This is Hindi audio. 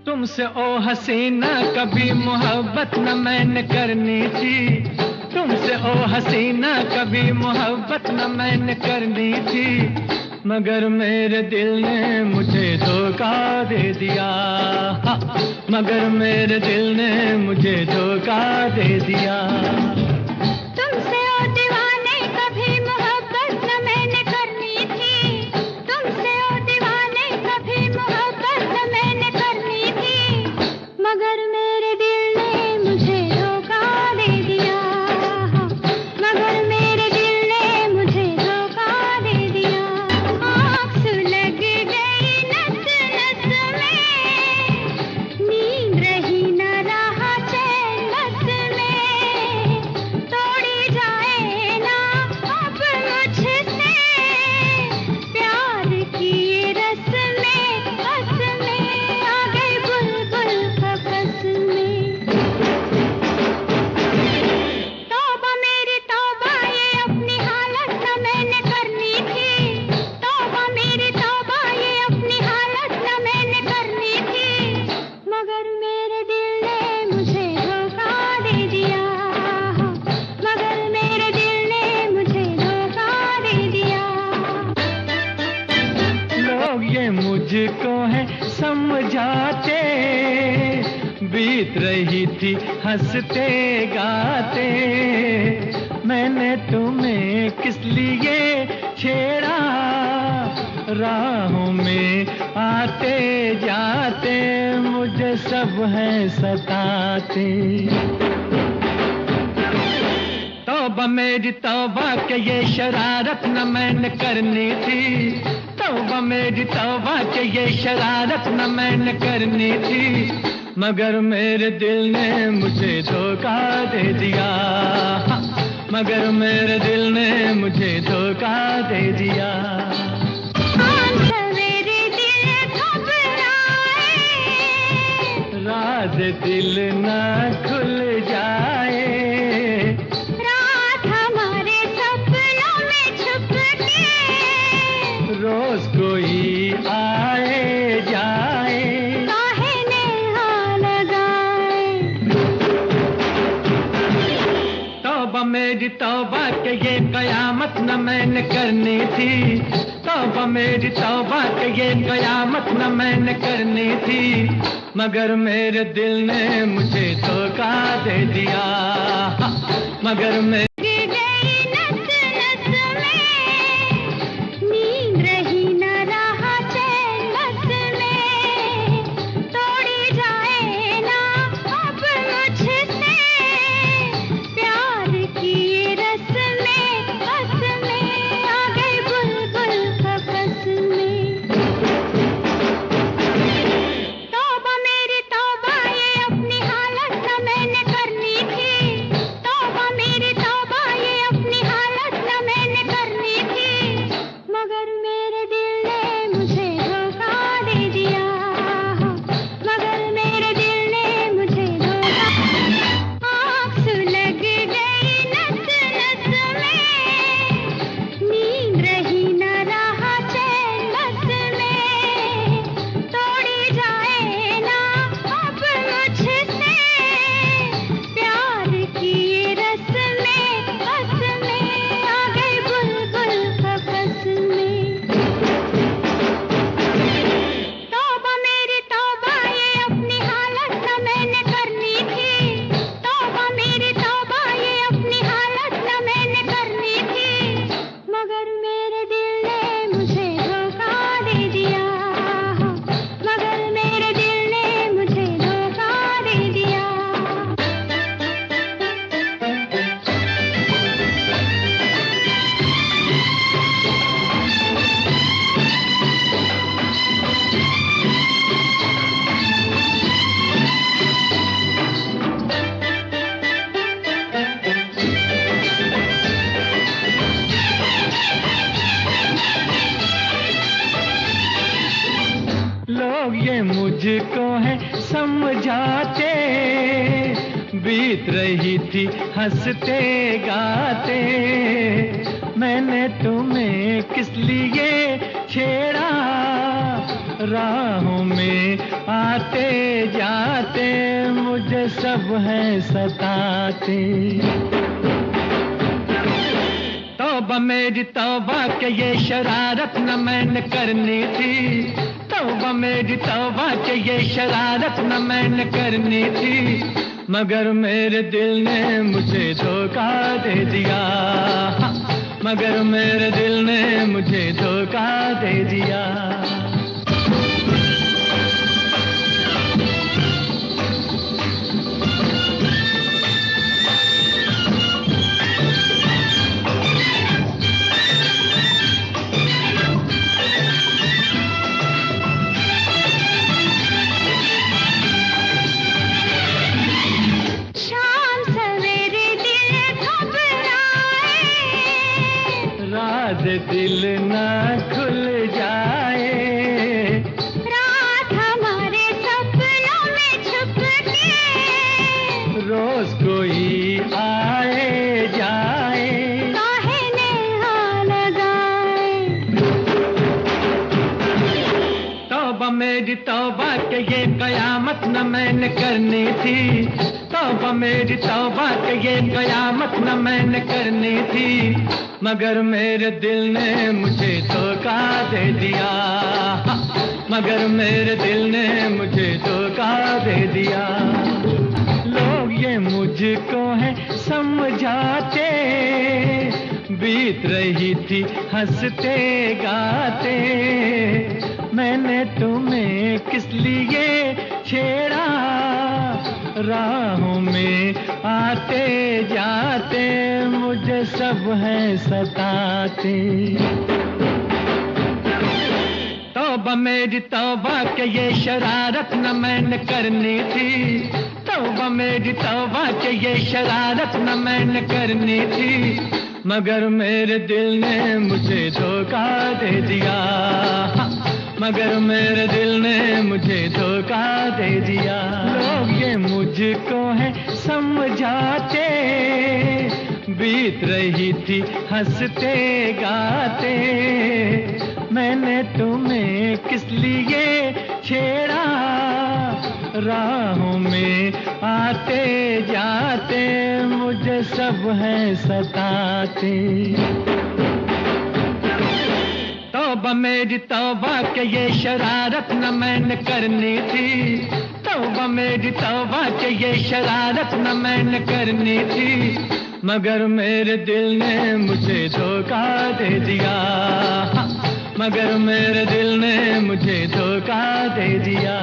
तुमसे ओ हसीना कभी मोहब्बत न मैंने करनी थी। तुमसे ओ हसीना कभी मोहब्बत न मैंने करनी थी, मगर मेरे दिल ने मुझे धोखा दे दिया। मगर मेरे दिल ने मुझे धोखा दे दिया। तुमसे ओ दीवाने कभी मोहब्बत न मैंने करनी थी। तुमसे ओ दीवाने कभी मोहब्बत न मैंने करनी थी, मगर मेरे दिल ने मुझे धोखा दे दिया। मगर मेरे दिल ने मुझे धोखा दे दिया। आँख सुलग गई नस नस में, नींद रही न रहा चैन बस में। तोड़ी जाए ना अब मुझसे प्यार की ये रस्में, बस में आ गई बुलबुल कपस में। तौबा मेरी तौबा ये अपनी हालत न मैंने करनी थी। तौबा मेरी तौबा ये अपनी हालत न मैंने करनी थी, मगर मेरे दिल ने मुझे धोखा दे दिया। मगर मेरे दिल ने मुझे धोखा दे दिया। लोग ये मुझको है समझाते, बीत रही थी हंसते गाते। मैंने तुम्हें किस लिए छेड़ा, राहों में आते जाते मुझे सब है सताते। तौबा मेरी तौबा के ये शरारत न मैंने करनी थी। तौबा मेरी तौबा के ये शरारत न मैंने करनी थी, मगर मेरे दिल ने मुझे धोखा दे दिया। मगर मेरे दिल ने मुझे धोखा दे दिया। आज सवेरे दिल घबराए, राज दिल न खुल जाए। रात हमारे सपनों में छुप के, रोज कोई आए जाए। काहे नेहा लगाए। तौबा मेरी तौबा के ये कयामत न मैंने करनी थी। तौबा मेरी तौबा के ये कयामत न मैंने करनी थी, मगर मेरे दिल ने मुझे धोखा दे दिया। मगर मैं गई नस नस में, नींद रही न रहा चैन बस में। तोड़ी जाए ना अब मुझसे प्यार की ये रस्में, बस में आ गई बुलबुल कपस में। तौबा मेरी तौबा ये अपनी हालत न मैंने करनी थी। तौबा मेरी तौबा ये अपनी हालत न मैंने करनी थी, मगर मेरे दिल ने मुझे धोखा दे दिया। मगर मेरे दिल ने मुझे धोखा। आँख सुलग गई नस नस में, नींद रही न रहा चैन बस में। तोड़ी जाए ना अब मुझसे प्यार की ये रस्में, बस में आ गई बुलबुल कपस में। तौबा मेरी तौबा ये अपनी हालत न मैंने करनी थी। तौबा मेरी तौबा ये अपनी हालत न मैंने करनी थी, मगर मेरे दिल ने मुझे धोखा दे दिया। मगर मेरे दिल ने मुझे धोखा दे दिया। लोग ये मुझको है समझाते, बीत रही थी हंसते गाते। मैंने तुम्हें किस लिए छेड़ा, राहों में आते जाते मुझे सब है सताते। तौबा मेरी तौबा के ये शरारत न मैंने करनी थी, तौबा मेरी तौबा के ये शरारत न मैंने करनी थी, मगर मेरे दिल ने मुझे धोखा दे दिया, मगर मेरे दिल ने मुझे धोखा दे दिया। दिल ना खुल जाए, रात हमारे सपनों में छुप के, रोज कोई आए जाए, काहे नेहा लगाए। तौबा मेरी तौबा के ये कयामत न मैंने करनी थी, तौबा मेरी तौबा के ये कयामत न मैंने करनी थी, मगर मेरे दिल ने मुझे धोखा दे दिया, मगर मेरे दिल ने मुझे धोखा दे दिया। लोग ये मुझको है समझाते, बीत रही थी हंसते गाते, मैंने तुम्हें किस लिए छेड़ा, राहों में आते जाते मुझे सब है सताते। तौबा मेरी तौबा के ये शरारत न मैंने करनी थी, तौबा मेरी तौबा के ये शरारत न मैंने करनी थी, मगर मेरे दिल ने मुझे धोखा दे दिया, मगर मेरे दिल ने मुझे धोखा दे दिया। लोग ये मुझको है समझाते, बीत रही थी हंसते गाते, मैंने तुम्हें किस लिए छेड़ा, राहों में आते जाते मुझे सब है सताते। तौबा मेरी तौबा के ये शरारत न मैंने करनी थी, तौबा मेरी तौबा के ये शरारत न मैंने करनी थी, मगर मेरे दिल ने मुझे धोखा दे दिया, मगर मेरे दिल ने मुझे धोखा दे दिया।